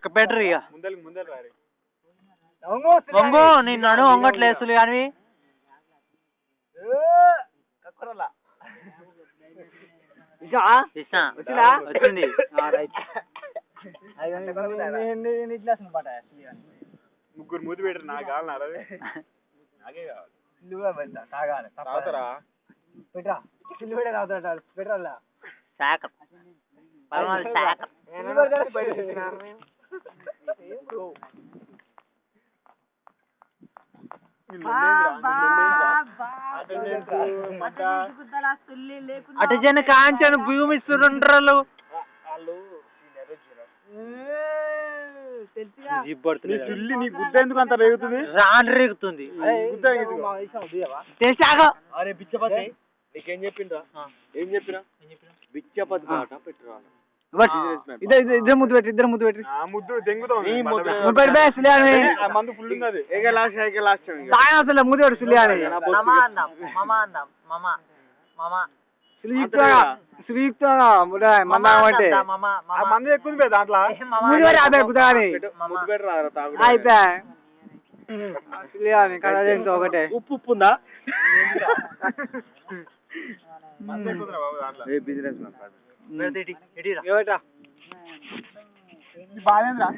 better ఇక వంగు నిన్ను అను వంగట్లేసులు కానీ వచ్చింది ముగ్గురు మూతి పెట్టరు నాకు కావాలి పెట్టరా చిల్లు పెట్టే తాగుతాడు పెట్టరా శాఖ శాఖ అటు జన కాంచను భూమిస్తుంటారు నీ గుద్ద ఎందుకు అంత రేగుతుంది రేగుతుంది అరే బిచ్చపతి నీకేం చెప్పిండ్రా ఏం చెప్పినా బిచ్చపతి బాట పెట్టురా ఇద్దరు ముద్దు పెట్టి ముద్దు దెంగుతాం మందు ఫుల్ ఉన్నది అసలు ముద్దు పెట్టి సుల్లి అని మందు ఎక్కువ దాంట్లో అయిపోయా ఒకటే ఉప్పు ఉందా బిజినెస్ బాగా